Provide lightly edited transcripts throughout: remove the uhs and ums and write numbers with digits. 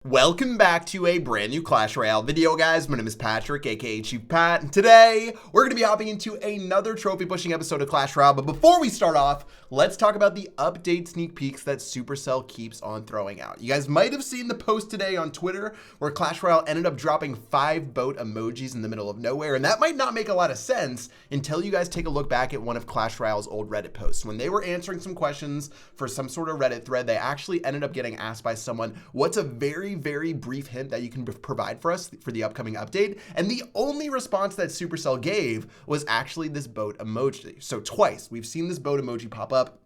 Welcome back to a brand new Clash Royale video, guys. My name is Patrick, aka Chief Pat, and today we're going to be hopping into another trophy pushing episode of Clash Royale. But before we start off, let's talk about the update sneak peeks that Supercell keeps on throwing out. You guys might have seen the post today on Twitter where Clash Royale ended up dropping 5 boat emojis in the middle of nowhere, and that might not make a lot of sense until you guys take a look back at one of Clash Royale's old Reddit posts. When they were answering some questions for some sort of Reddit thread, they actually ended up getting asked by someone, what's a very brief hint that you can provide for us for the upcoming update? And the only response that Supercell gave was actually this boat emoji. So twice we've seen this boat emoji pop up.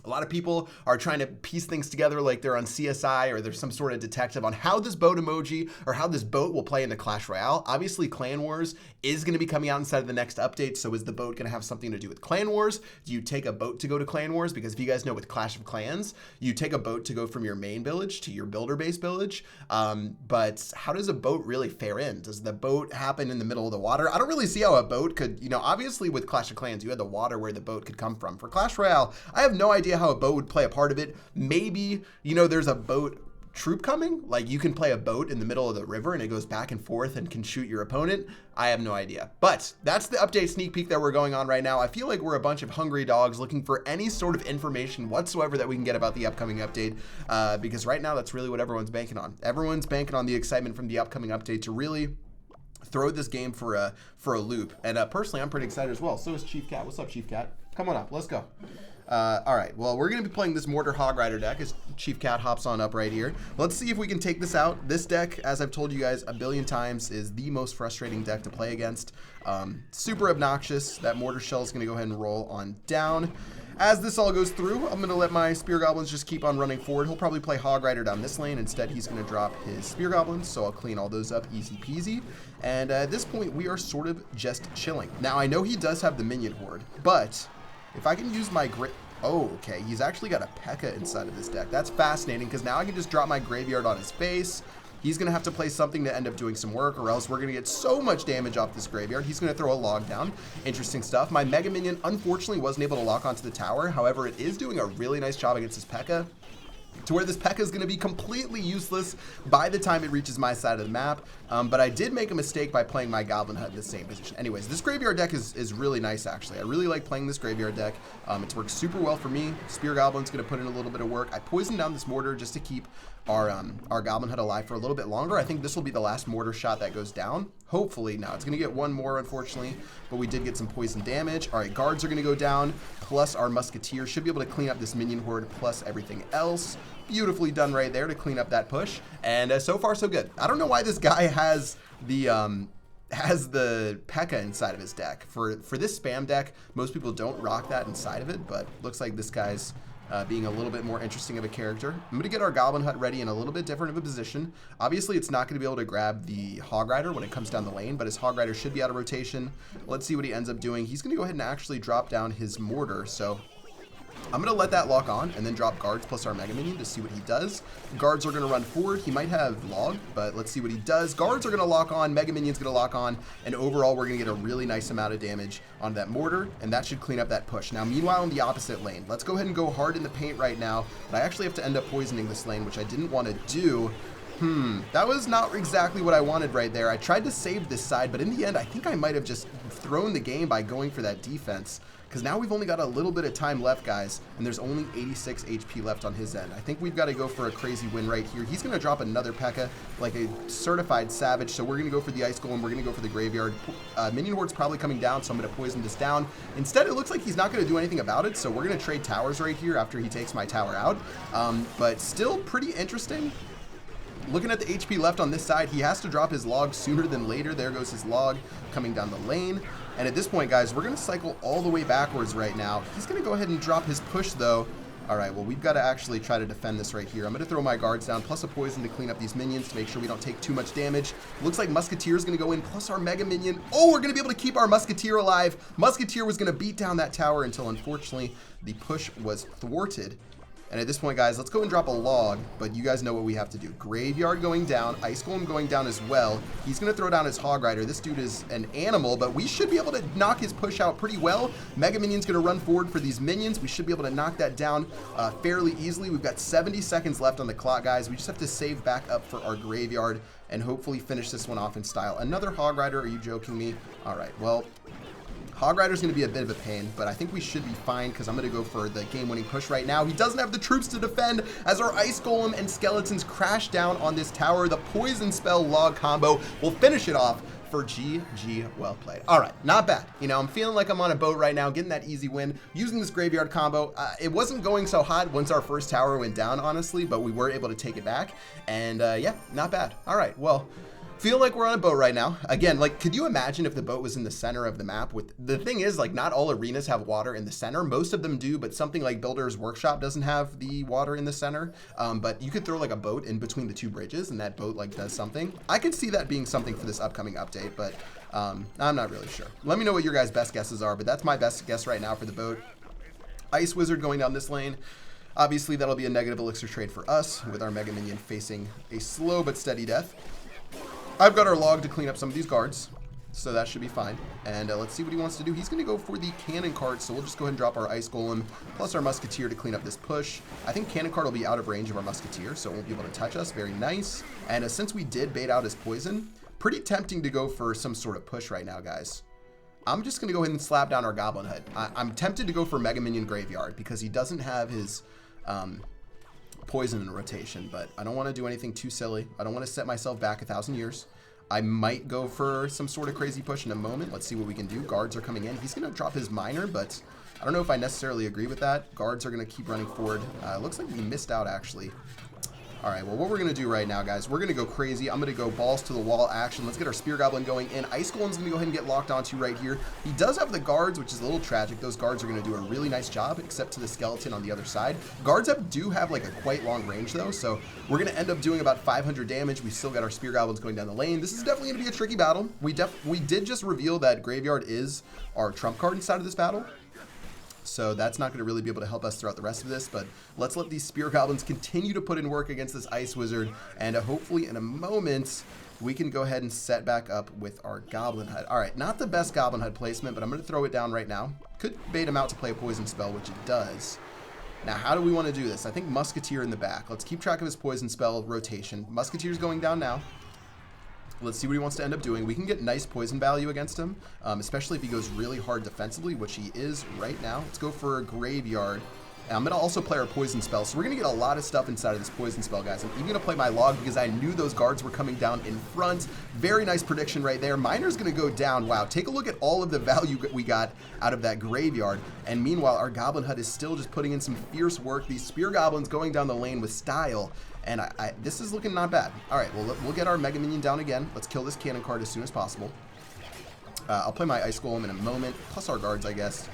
A lot of people are trying to piece things together like they're on CSI or there's some sort of detective on how this boat emoji or how this boat will play into Clash Royale. Obviously, Clan Wars is going to be coming out inside of the next update, so is the boat going to have something to do with Clan Wars? Do you take a boat to go to Clan Wars? Because if you guys know with Clash of Clans, you take a boat to go from your main village to your builder-based village, but how does a boat really fare in? Does the boat happen in the middle of the water? I don't really see how a boat could, obviously with Clash of Clans, you had the water where the boat could come from. For Clash Royale, I have no idea how a boat would play a part of it. Maybe, there's a boat troop coming, like you can play a boat in the middle of the river and it goes back and forth and can shoot your opponent. I have no idea, but that's the update sneak peek that we're going on right now. I feel like we're a bunch of hungry dogs looking for any sort of information whatsoever that we can get about the upcoming update, because right now that's really what everyone's banking on. Everyone's banking on the excitement from the upcoming update to really throw this game for a loop. And personally, I'm pretty excited as well. So is Chief Cat. What's up, Chief Cat? Come on up. Let's go. All right, well, we're going to be playing this Mortar Hog Rider deck as Chief Cat hops on up right here. Let's see if we can take this out. This deck, as I've told you guys a billion times, is the most frustrating deck to play against. Super obnoxious. That Mortar Shell is going to go ahead and roll on down. As this all goes through, I'm going to let my Spear Goblins just keep on running forward. He'll probably play Hog Rider down this lane. Instead, he's going to drop his Spear Goblins, so I'll clean all those up easy peasy. And at this point, we are sort of just chilling. Now, I know he does have the Minion Horde, but if I can use my oh, okay, he's actually got a P.E.K.K.A. inside of this deck. That's fascinating, because now I can just drop my Graveyard on his face. He's going to have to play something to end up doing some work, or else we're going to get so much damage off this Graveyard. He's going to throw a log down. Interesting stuff. My Mega Minion, unfortunately, wasn't able to lock onto the tower. However, it is doing a really nice job against his P.E.K.K.A. to where this P.E.K.K.A. is going to be completely useless by the time it reaches my side of the map. But I did make a mistake by playing my Goblin Hut in the same position. Anyways, this Graveyard deck is really nice, actually. I really like playing this Graveyard deck. It's worked super well for me. Spear Goblin's going to put in a little bit of work. I poisoned down this Mortar just to keep our Goblin Hut alive for a little bit longer. I think this will be the last Mortar shot that goes down. Hopefully. Now, it's going to get one more, unfortunately, but we did get some poison damage. All right, guards are going to go down, plus our Musketeer should be able to clean up this Minion Horde, plus everything else. Beautifully done right there to clean up that push, and so far so good. I don't know why this guy has the P.E.K.K.A. inside of his deck. For this spam deck, most people don't rock that inside of it, but looks like this guy's being a little bit more interesting of a character. I'm going to get our Goblin Hut ready in a little bit different of a position. Obviously, it's not going to be able to grab the Hog Rider when it comes down the lane, but his Hog Rider should be out of rotation. Let's see what he ends up doing. He's going to go ahead and actually drop down his Mortar, so I'm going to let that lock on and then drop guards plus our Mega Minion to see what he does. Guards are going to run forward. He might have log, but let's see what he does. Guards are going to lock on. Mega Minion's going to lock on. And overall, we're going to get a really nice amount of damage on that Mortar, and that should clean up that push. Now, meanwhile, in the opposite lane, let's go ahead and go hard in the paint right now. But I actually have to end up poisoning this lane, which I didn't want to do. That was not exactly what I wanted right there. I tried to save this side, but in the end, I think I might have just thrown the game by going for that defense. Because now we've only got a little bit of time left, guys, and there's only 86 HP left on his end. I think we've got to go for a crazy win right here. He's going to drop another P.E.K.K.A. like a certified savage, so we're going to go for the Ice Golem. We're going to go for the Graveyard. Minion Horde's probably coming down, so I'm going to poison this down. Instead, it looks like he's not going to do anything about it, so we're going to trade towers right here after he takes my tower out. But still pretty interesting. Looking at the HP left on this side, he has to drop his log sooner than later. There goes his log coming down the lane. And at this point, guys, we're going to cycle all the way backwards right now. He's going to go ahead and drop his push, though. All right, well, we've got to actually try to defend this right here. I'm going to throw my guards down, plus a poison to clean up these minions to make sure we don't take too much damage. Looks like Musketeer is going to go in, plus our Mega Minion. Oh, we're going to be able to keep our Musketeer alive. Musketeer was going to beat down that tower until, unfortunately, the push was thwarted. And at this point, guys, let's go and drop a log, but you guys know what we have to do. Graveyard going down, Ice Golem going down as well. He's going to throw down his Hog Rider. This dude is an animal, but we should be able to knock his push out pretty well. Mega Minion's going to run forward for these minions. We should be able to knock that down fairly easily. We've got 70 seconds left on the clock, guys. We just have to save back up for our Graveyard and hopefully finish this one off in style. Another Hog Rider? Are you joking me? All right, well, Hog Rider's going to be a bit of a pain, but I think we should be fine because I'm going to go for the game-winning push right now. He doesn't have the troops to defend as our Ice Golem and Skeletons crash down on this tower. The Poison Spell log combo will finish it off for GG. Well played. All right, not bad. You know, I'm feeling like I'm on a boat right now, getting that easy win, using this Graveyard combo. It wasn't going so hot once our first tower went down, honestly, but we were able to take it back. And yeah, not bad. All right, well, feel like we're on a boat right now. Again, like, could you imagine if the boat was in the center of the map? With the thing is, like, not all arenas have water in the center. Most of them do, but something like Builder's Workshop doesn't have the water in the center. But you could throw like a boat in between the two bridges, and that boat like does something. I could see that being something for this upcoming update, but I'm not really sure. Let me know what your guys' best guesses are, but that's my best guess right now for the boat. Ice Wizard going down this lane. Obviously, that'll be a negative elixir trade for us, with our Mega Minion facing a slow but steady death. I've got our log to clean up some of these guards, so that should be fine. And let's see what he wants to do. He's going to go for the Cannon Cart, so we'll just go ahead and drop our Ice Golem plus our Musketeer to clean up this push. I think Cannon Cart will be out of range of our Musketeer, so it won't be able to touch us. Very nice. And since we did bait out his poison, pretty tempting to go for some sort of push right now, guys. I'm just going to go ahead and slap down our Goblin Head. I'm tempted to go for Mega Minion Graveyard because he doesn't have his poison in rotation, but I don't want to do anything too silly. I don't want to set myself back 1,000 years. I might go for some sort of crazy push in a moment. Let's see what we can do. Guards are coming in. He's going to drop his Miner, but I don't know if I necessarily agree with that. Guards are going to keep running forward. Looks like we missed out, actually. All right, well, what we're going to do right now, guys, we're going to go crazy. I'm going to go balls to the wall action. Let's get our Spear Goblin going in. Ice Golem's going to go ahead and get locked onto right here. He does have the guards, which is a little tragic. Those guards are going to do a really nice job, except to the skeleton on the other side. Guards do have like a quite long range, though, so we're going to end up doing about 500 damage. We still got our Spear Goblins going down the lane. This is definitely going to be a tricky battle. We did just reveal that Graveyard is our trump card inside of this battle. So that's not going to really be able to help us throughout the rest of this, but let's let these Spear Goblins continue to put in work against this Ice Wizard, and hopefully in a moment we can go ahead and set back up with our Goblin Head. All right, not the best Goblin Head placement, but I'm going to throw it down right now. Could bait him out to play a poison spell, which it does. Now, how do we want to do this? I think Musketeer in the back. Let's keep track of his poison spell rotation. Musketeer's going down now. Let's see what he wants to end up doing. We can get nice poison value against him, especially if he goes really hard defensively, which he is right now. Let's go for a Graveyard. And I'm going to also play our poison spell. So we're going to get a lot of stuff inside of this poison spell, guys. I'm even going to play my log because I knew those guards were coming down in front. Very nice prediction right there. Miner's going to go down. Wow, take a look at all of the value that we got out of that Graveyard. And meanwhile, our Goblin Hut is still just putting in some fierce work. These Spear Goblins going down the lane with style. And this is looking not bad. All right, well, we'll get our Mega Minion down again. Let's kill this Cannon Card as soon as possible. I'll play my Ice Golem in a moment, plus our guards, I guess.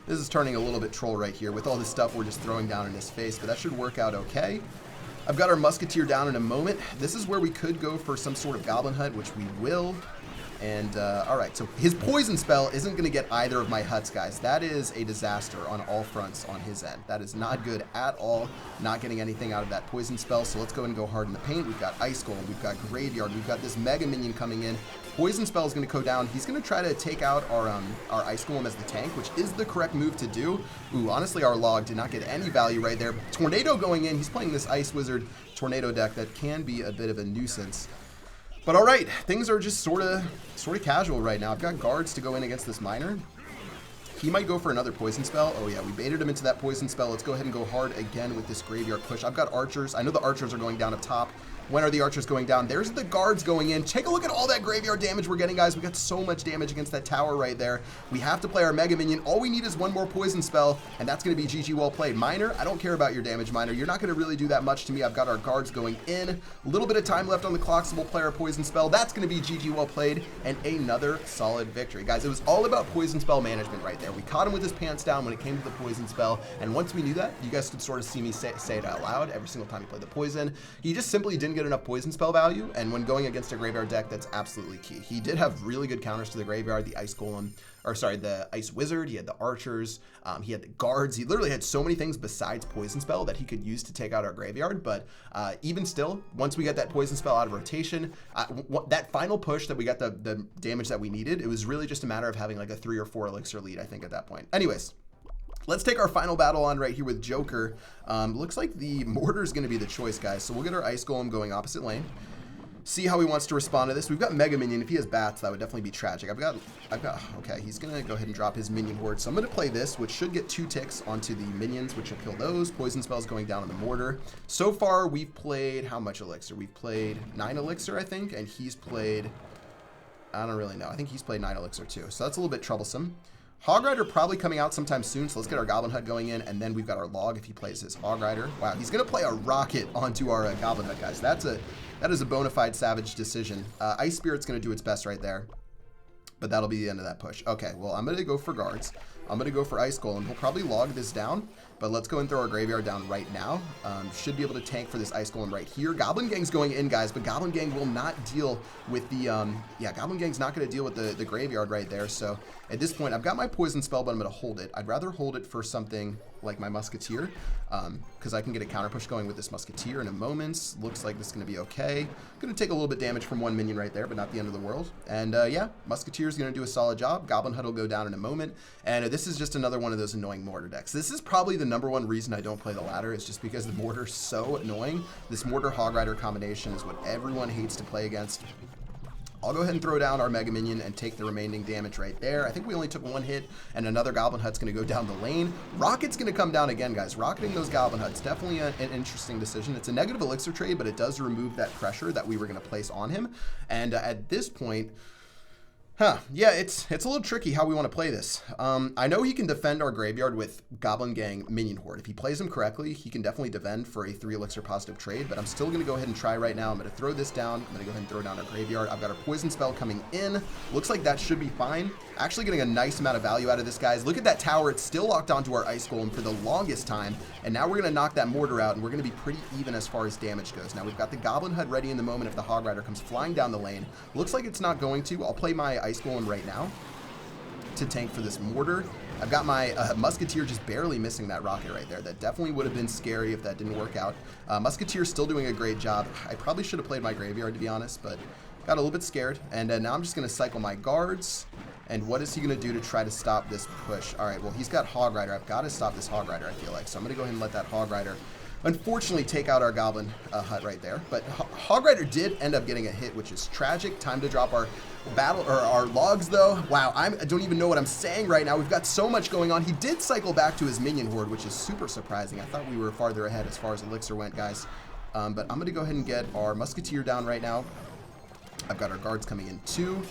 This is turning a little bit troll right here with all this stuff we're just throwing down in his face, but that should work out okay. I've got our Musketeer down in a moment. This is where we could go for some sort of Goblin Hut, which we will. And, all right, so his poison spell isn't going to get either of my huts, guys. That is a disaster on all fronts on his end. That is not good at all, not getting anything out of that poison spell. So let's go and go hard in the paint. We've got Ice Golem, we've got Graveyard, we've got this Mega Minion coming in. Poison spell is going to go down. He's going to try to take out our Ice Golem as the tank, which is the correct move to do. Ooh, honestly, our log did not get any value right there. Tornado going in. He's playing this Ice Wizard Tornado deck that can be a bit of a nuisance. But all right, things are just sort of casual right now. I've got guards to go in against this Miner. He might go for another poison spell. Oh yeah, we baited him into that poison spell. Let's go ahead and go hard again with this Graveyard push. I've got archers. I know the archers are going down up top. When are the archers going down? There's the guards going in. Take a look at all that Graveyard damage we're getting, guys. We got so much damage against that tower right there. We have to play our Mega Minion. All we need is one more poison spell, and that's going to be GG well played. Miner, I don't care about your damage, Miner. You're not going to really do that much to me. I've got our guards going in. A little bit of time left on the clock, so we'll play our poison spell. That's going to be GG well played, and another solid victory. Guys, it was all about poison spell management right there. We caught him with his pants down when it came to the poison spell, and once we knew that, you guys could sort of see me say it out loud every single time he played the poison. He just simply didn't didn't get enough poison spell value, and when going against a graveyard deck, that's absolutely key. He did have really good counters to the graveyard, the Ice Golem, or sorry, the Ice Wizard. He had the Archers, he had the Guards. He literally had so many things besides poison spell that he could use to take out our graveyard, but even still, once we got that poison spell out of rotation, that final push that we got the damage that we needed, it was really just a matter of having like a 3 or 4 elixir lead, I think, at that point. Anyways, let's take our final battle on right here with Joker. Looks like the Mortar is going to be the choice, guys. So we'll get our Ice Golem going opposite lane. See how he wants to respond to this. We've got Mega Minion. If he has bats, that would definitely be tragic. Okay, he's going to go ahead and drop his Minion Horde. So I'm going to play this, which should get 2 ticks onto the Minions, which will kill those. Poison spells going down on the Mortar. So far, we've played, how much Elixir? We've played 9 Elixir, I think, and he's played, I don't really know. I think he's played 9 Elixir too. So that's a little bit troublesome. Hog Rider probably coming out sometime soon, so let's get our Goblin Hut going in, and then we've got our Log if he plays his Hog Rider. Wow, he's going to play a Rocket onto our Goblin Hut, guys. That is a bona fide savage decision. Ice Spirit's going to do its best right there, but that'll be the end of that push. Okay, well, I'm going to go for guards. I'm going to go for Ice Golem. We'll probably log this down, but let's go and throw our graveyard down right now. Should be able to tank for this Ice Golem right here. Goblin Gang's going in, guys, but Goblin Gang will not deal with the, Goblin Gang's not going to deal with the graveyard right there. So at this point, I've got my poison spell, but I'm going to hold it. I'd rather hold it for something like my Musketeer, because I can get a counter push going with this Musketeer in a moment. Looks like this is going to be okay. Going to take a little bit damage from one minion right there, but not the end of the world. And yeah, Musketeer is going to do a solid job. Goblin Hut will go down in a moment. And this is just another one of those annoying Mortar decks. This is probably the #1 reason I don't play the ladder. It's just because the Mortar's so annoying. This Mortar Hog Rider combination is what everyone hates to play against. I'll go ahead and throw down our Mega Minion and take the remaining damage right there. I think we only took 1 hit, and another Goblin Hut's going to go down the lane. Rocket's going to come down again, guys. Rocketing those Goblin Huts, definitely an interesting decision. It's a negative elixir trade, but it does remove that pressure that we were going to place on him. And at this point, yeah, it's a little tricky how we want to play this. I know he can defend our graveyard with Goblin Gang Minion Horde. If he plays him correctly, he can definitely defend for a 3 elixir positive trade, but I'm still going to go ahead and try right now. I'm going to throw this down. I'm going to go ahead and throw down our graveyard. I've got our poison spell coming in. Looks like that should be fine. Actually getting a nice amount of value out of this, guys. Look at that tower. It's still locked onto our Ice Golem for the longest time, and now we're going to knock that Mortar out, and we're going to be pretty even as far as damage goes. Now we've got the Goblin Hut ready in the moment if the Hog Rider comes flying down the lane. Looks like it's not going to. I'll play my Ice Golem right now to tank for this Mortar. I've got my Musketeer just barely missing that Rocket right there. That definitely would have been scary if that didn't work out. Musketeer's still doing a great job. I probably should have played my graveyard, to be honest, but got a little bit scared. And now I'm just going to cycle my guards. And what is he going to do to try to stop this push? All right, well, he's got Hog Rider. I've got to stop this Hog Rider, I feel like. So I'm going to go ahead and let that Hog Rider unfortunately take out our Goblin Hut right there. But Hog Rider did end up getting a hit, which is tragic. Time to drop our our logs, though. Wow, I don't even know what I'm saying right now. We've got so much going on. He did cycle back to his Minion Horde, which is super surprising. I thought we were farther ahead as far as Elixir went, guys. But I'm going to go ahead and get our Musketeer down right now. I've got our guards coming in too.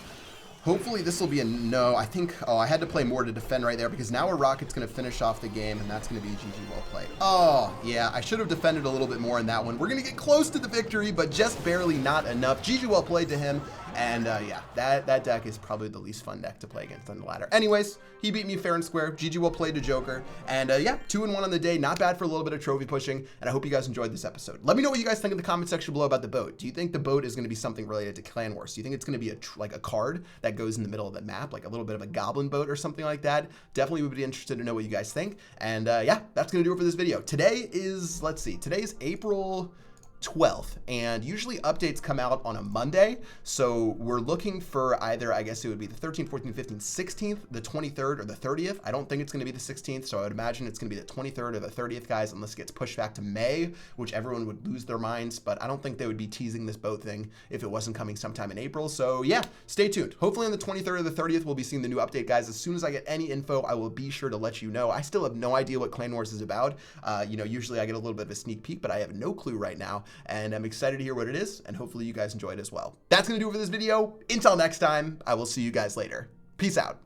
Hopefully this will be a no. I think, oh, I had to play more to defend right there because now a Rocket's going to finish off the game, and that's going to be GG well played. Oh, yeah, I should have defended a little bit more in that one. We're going to get close to the victory, but just barely not enough. GG well played to him. And yeah, that deck is probably the least fun deck to play against on the ladder. Anyways, he beat me fair and square. GG well played to Joker. And yeah, 2-1 on the day. Not bad for a little bit of trophy pushing. And I hope you guys enjoyed this episode. Let me know what you guys think in the comment section below about the boat. Do you think the boat is going to be something related to Clan Wars? Do you think it's going to be like a card that goes in the middle of the map, like a little bit of a goblin boat or something like that? Definitely would be interested to know what you guys think. And yeah, that's going to do it for this video. Today is, let's see, today is April 12th, and usually updates come out on a Monday, so we're looking for either, I guess it would be the 13th, 14th, 15th, 16th, the 23rd, or the 30th. I don't think it's going to be the 16th, so I would imagine it's going to be the 23rd or the 30th, guys, unless it gets pushed back to May, which everyone would lose their minds, but I don't think they would be teasing this boat thing if it wasn't coming sometime in April. So yeah, stay tuned. Hopefully on the 23rd or the 30th, we'll be seeing the new update, guys. As soon as I get any info, I will be sure to let you know. I still have no idea what Clan Wars is about. You know, usually I get a little bit of a sneak peek, but I have no clue right now, and I'm excited to hear what it is, and hopefully you guys enjoy it as well. That's going to do it for this video. Until next time, I will see you guys later. Peace out.